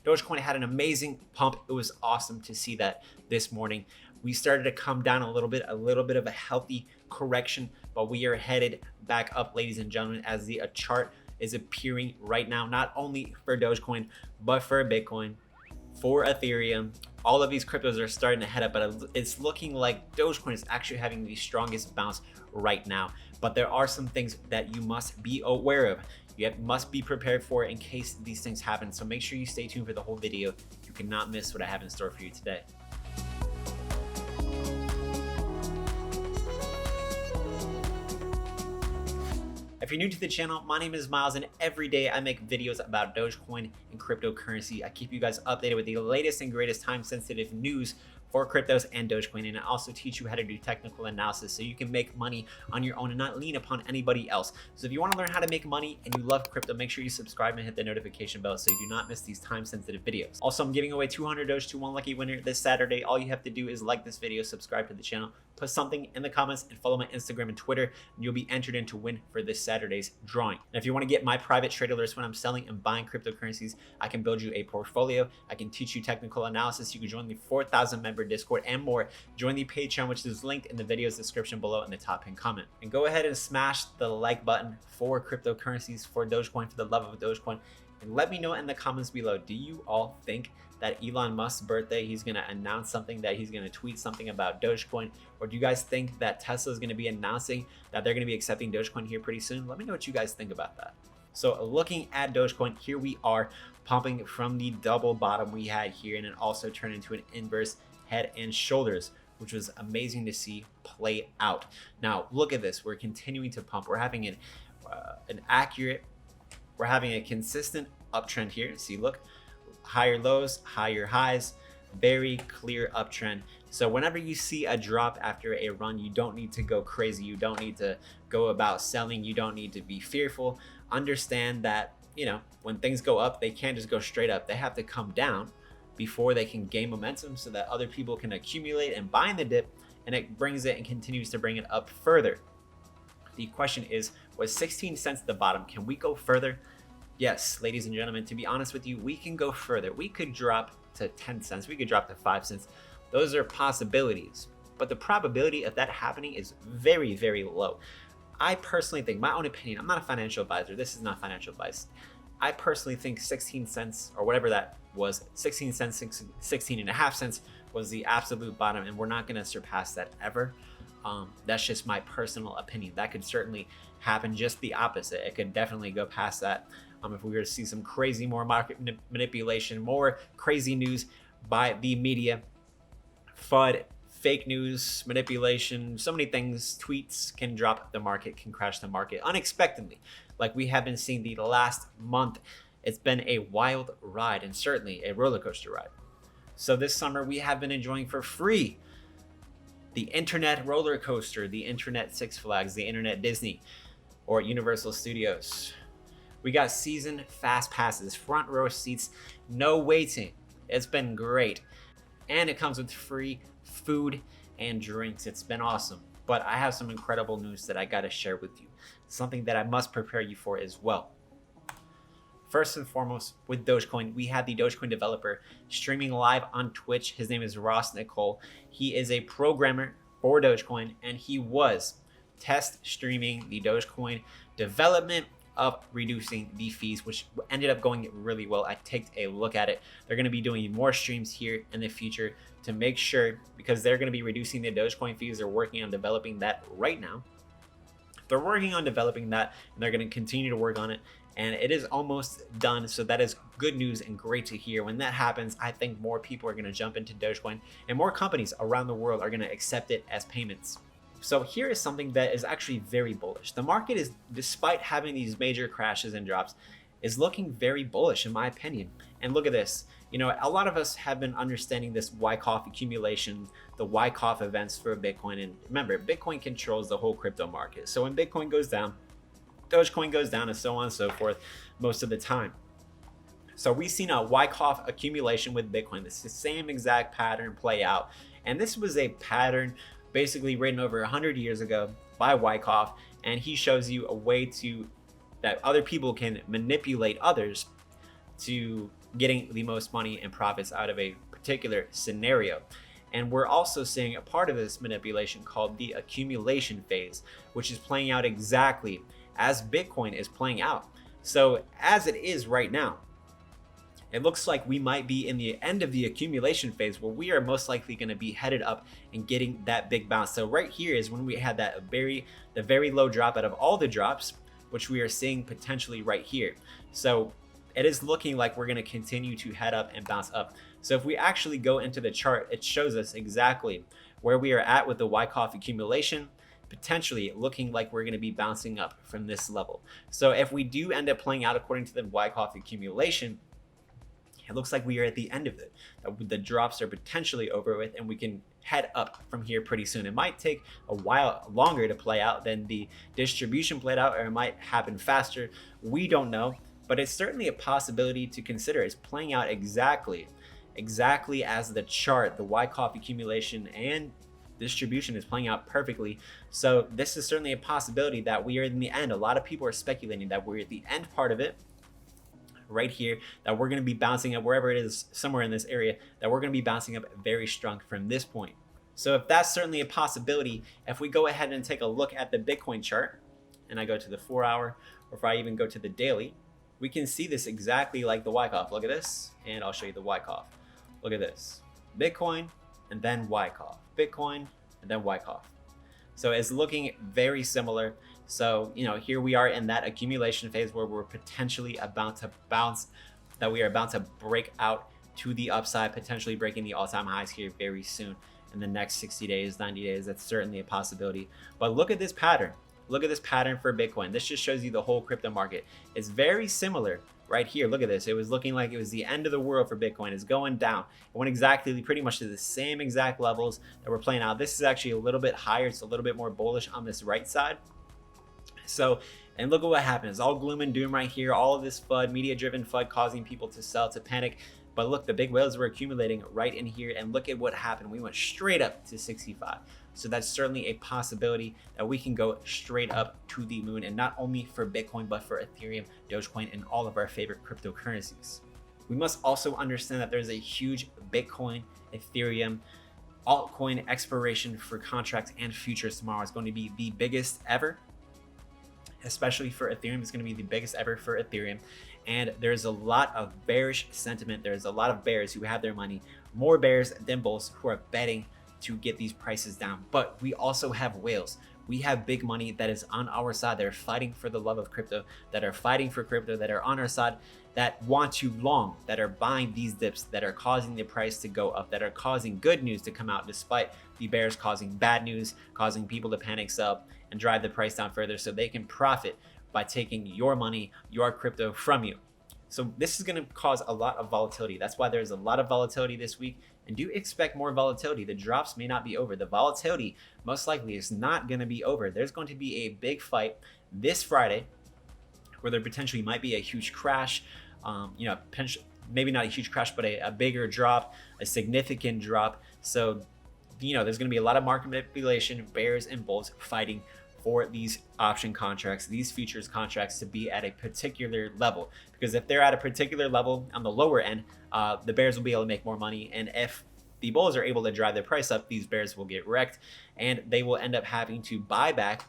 Dogecoin had an amazing pump. It was awesome to see that this morning. We started to come down a little bit of a healthy correction, but we are headed back up, ladies and gentlemen, as the chart is appearing right now, not only for Dogecoin, but for Bitcoin, for Ethereum. All of these cryptos are starting to head up, but it's looking like Dogecoin is actually having the strongest bounce right now. But there are some things that you must be aware of. You must be prepared for it in case these things happen. So make sure you stay tuned for the whole video. You cannot miss what I have in store for you today. If you're new to the channel, my name is Miles, and every day I make videos about Dogecoin and cryptocurrency. I keep you guys updated with the latest and greatest time-sensitive news for cryptos and Dogecoin, and I also teach you how to do technical analysis so you can make money on your own and not lean upon anybody else. So if you want to learn how to make money and you love crypto, make sure you subscribe and hit the notification bell so you do not miss these time-sensitive videos. Also, I'm giving away 200 Doge to one lucky winner this Saturday. All you have to do is like this video, subscribe to the channel, put something in the comments, and follow my Instagram and Twitter, and you'll be entered in to win for this Saturday's drawing. And if you want to get my private trader alerts when I'm selling and buying cryptocurrencies, I can build you a portfolio. I can teach you technical analysis. You can join the 4,000 member Discord and more. Join the Patreon, which is linked in the video's description below in the top pinned comment. And go ahead and smash the like button for cryptocurrencies, for Dogecoin, for the love of Dogecoin. And let me know in the comments below, do you all think that Elon Musk's birthday, he's going to announce something, that he's going to tweet something about Dogecoin? Or do you guys think that Tesla is going to be announcing that they're going to be accepting Dogecoin here pretty soon? Let me know what you guys think about that. So looking at Dogecoin, here we are pumping from the double bottom we had here, and it also turned into an inverse head and shoulders, which was amazing to see play out. Now look at this, we're continuing to pump. We're having we're having a consistent uptrend here. See, look, higher lows, higher highs, very clear uptrend. So whenever you see a drop after a run, you don't need to go crazy. You don't need to go about selling. You don't need to be fearful. Understand that, you know, when things go up, they can't just go straight up. They have to come down before they can gain momentum so that other people can accumulate and buy in the dip, and it brings it and continues to bring it up further. The question is, was 16 cents the bottom? Can we go further? Yes, ladies and gentlemen, to be honest with you, we can go further. We could drop to 10 cents. We could drop to 5 cents. Those are possibilities, but the probability of that happening is very, very low. I personally think, my own opinion, I'm not a financial advisor. This is not financial advice. I personally think 16 cents or whatever that was, 16 cents, 16 and a half cents was the absolute bottom, and we're not going to surpass that ever. That's just my personal opinion. That could certainly happen just the opposite. It could definitely go past that. If we were to see some crazy, more market manipulation, more crazy news by the media, FUD, fake news, manipulation, so many things, tweets can drop the market, can crash the market unexpectedly, like we have been seeing the last month. It's been a wild ride, and certainly a roller coaster ride. So this summer we have been enjoying for free the internet roller coaster, the internet Six Flags, the internet Disney, or Universal Studios. We got season fast passes, front row seats, no waiting. It's been great. And it comes with free food and drinks. It's been awesome. But I have some incredible news that I got to share with you. Something that I must prepare you for as well. First and foremost, with Dogecoin, we have the Dogecoin developer streaming live on Twitch. His name is Ross Nicole. He is a programmer for Dogecoin, and he was test streaming the Dogecoin development of reducing the fees, which ended up going really well. I took a look at it. They're going to be doing more streams here in the future to make sure, because they're going to be reducing the Dogecoin fees. They're working on developing that right now. They're working on developing that, and they're going to continue to work on it, and it is almost done. So that is good news and great to hear. When that happens, I think more people are going to jump into Dogecoin, and more companies around the world are going to accept it as payments. So here is something that is actually very bullish. The market is, despite having these major crashes and drops, is looking very bullish in my opinion. And look at this. You know, a lot of us have been understanding this Wyckoff accumulation, the Wyckoff events for Bitcoin. And remember, Bitcoin controls the whole crypto market. So when Bitcoin goes down, Dogecoin goes down, and so on and so forth most of the time. So we've seen a Wyckoff accumulation with Bitcoin. This is the same exact pattern play out. And this was a pattern basically written over 100 years ago by Wyckoff, and he shows you a way to that other people can manipulate others to getting the most money and profits out of a particular scenario. And we're also seeing a part of this manipulation called the accumulation phase, which is playing out exactly as Bitcoin is playing out. So as it is right now, it looks like we might be in the end of the accumulation phase where we are most likely going to be headed up and getting that big bounce. So right here is when we had the very low drop out of all the drops, which we are seeing potentially right here. So it is looking like we're going to continue to head up and bounce up. So if we actually go into the chart, it shows us exactly where we are at with the Wyckoff accumulation, potentially looking like we're going to be bouncing up from this level. So if we do end up playing out according to the Wyckoff accumulation, it looks like we are at the end of it. The drops are potentially over with, and we can head up from here pretty soon. It might take a while longer to play out than the distribution played out, or it might happen faster. We don't know, but it's certainly a possibility to consider. It's playing out exactly as the chart, the Wyckoff accumulation and distribution is playing out perfectly. So this is certainly a possibility that we are in the end. A lot of people are speculating that we're at the end part of it right here, that we're going to be bouncing up wherever it is, somewhere in this area, that we're going to be bouncing up very strong from this point. So if that's certainly a possibility, if we go ahead and take a look at the Bitcoin chart, and I go to the 4-hour, or if I even go to the daily, we can see this exactly like the Wyckoff. Look at this, and I'll show you the Wyckoff. Look at this, Bitcoin and then Wyckoff, Bitcoin and then Wyckoff. So it's looking very similar. So, here we are in that accumulation phase where we're potentially about to bounce, that we are about to break out to the upside, potentially breaking the all-time highs here very soon in the next 60 days, 90 days. That's certainly a possibility. But look at this pattern. Look at this pattern for Bitcoin. This just shows you the whole crypto market. It's very similar right here. Look at this. It was looking like it was the end of the world for Bitcoin. It's going down. It went exactly, pretty much to the same exact levels that we're playing out. This is actually a little bit higher. It's a little bit more bullish on this right side. So, and look at what happens. All gloom and doom right here. All of this FUD, media-driven FUD, causing people to sell, to panic. But look, the big whales were accumulating right in here, and look at what happened. We went straight up to 65. So that's certainly a possibility that we can go straight up to the moon, and not only for Bitcoin, but for Ethereum, Dogecoin, and all of our favorite cryptocurrencies. We must also understand that there's a huge Bitcoin, Ethereum, altcoin expiration for contracts and futures tomorrow. It's going to be the biggest ever. Especially for Ethereum, it's going to be the biggest ever for Ethereum. And there's a lot of bearish sentiment. There's a lot of bears who have their money, more bears than bulls, who are betting to get these prices down. But we also have whales. We have big money that is on our side. They're fighting for the love of crypto, that are fighting for crypto, that are on our side, that want to long, that are buying these dips, that are causing the price to go up, that are causing good news to come out despite the bears causing bad news, causing people to panic sell and drive the price down further so they can profit by taking your money, your crypto from you. So this is going to cause a lot of volatility. That's why there's a lot of volatility this week, and do expect more volatility. The drops may not be over. The volatility most likely is not going to be over. There's going to be a big fight this Friday where there potentially might be a huge crash, maybe not a huge crash, but a bigger drop, a significant drop. So, there's going to be a lot of market manipulation, bears and bulls fighting for these option contracts, these futures contracts to be at a particular level. Because if they're at a particular level on the lower end, the bears will be able to make more money. And if the bulls are able to drive their price up, these bears will get wrecked and they will end up having to buy back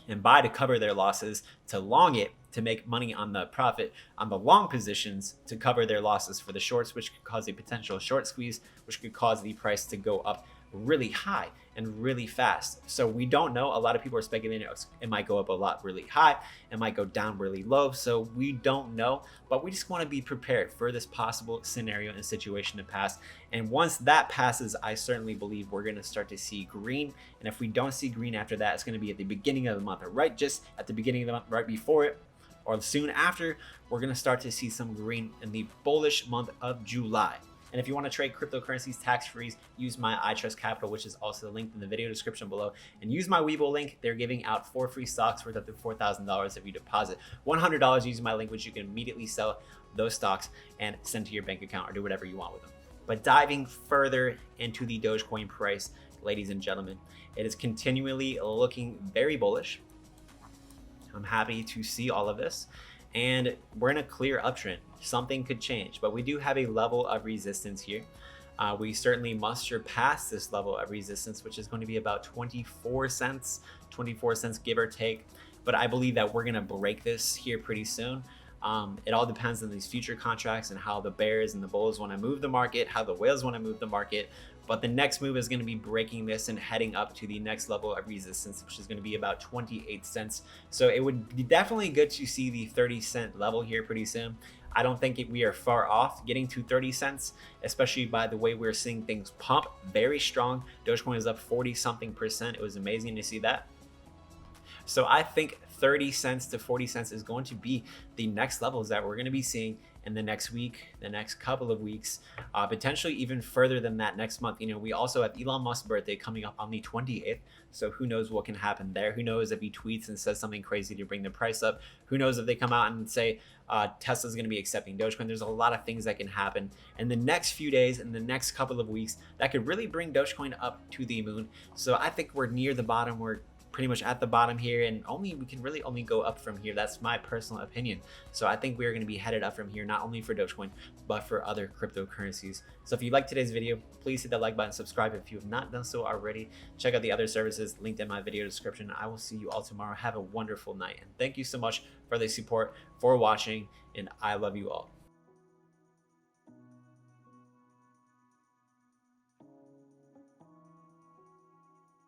and buy to cover their losses, to long it, to make money on the profit on the long positions, to cover their losses for the shorts, which could cause a potential short squeeze, which could cause the price to go up really high and really fast. So we don't know. A lot of people are speculating it might go up a lot really high, it might go down really low. So we don't know, but we just want to be prepared for this possible scenario and situation to pass. And once that passes, I certainly believe we're going to start to see green. And if we don't see green after that, it's going to be at the beginning of the month, or right just at the beginning of the month, right before it, or soon after, we're going to start to see some green in the bullish month of July. And if you want to trade cryptocurrencies tax-free, use my iTrust Capital, which is also linked in the video description below. And use my Webull link. They're giving out 4 free stocks worth up to $4,000 if you deposit $100 using my link, which you can immediately sell those stocks and send to your bank account or do whatever you want with them. But diving further into the Dogecoin price, ladies and gentlemen, it is continually looking very bullish. I'm happy to see all of this. and we're in a clear uptrend. Something could change, but we do have a level of resistance here. We certainly must surpass this level of resistance, which is going to be about 24 cents, give or take. But I believe that we're going to break this here pretty soon. It all depends on these future contracts and how the bears and the bulls want to move the market, how the whales want to move the market. But the next move is going to be breaking this and heading up to the next level of resistance, which is going to be about 28 cents. So it would be definitely good to see the 30-cent level here pretty soon. I don't think we are far off getting to 30 cents, especially by the way we're seeing things pump very strong. Dogecoin is up 40 something percent. It was amazing to see that. So I think 30 cents to 40 cents is going to be the next levels that we're going to be seeing in the next week, the next couple of weeks, potentially even further than that next month. You know, we also have Elon Musk's birthday coming up on the 28th. So who knows what can happen there? Who knows if he tweets and says something crazy to bring the price up? Who knows if they come out and say Tesla's going to be accepting Dogecoin? There's a lot of things that can happen in the next few days, in the next couple of weeks, that could really bring Dogecoin up to the moon. So I think we're near the bottom. We're pretty much at the bottom here, and we can really only go up from here. That's my personal opinion. So I think we're going to be headed up from here, not only for Dogecoin but for other cryptocurrencies. So if you liked today's video, please hit that like button, subscribe if you have not done so already. Check out the other services linked in my video description. I will see you all tomorrow. Have a wonderful night, and thank you so much for the support, for watching, and I love you all.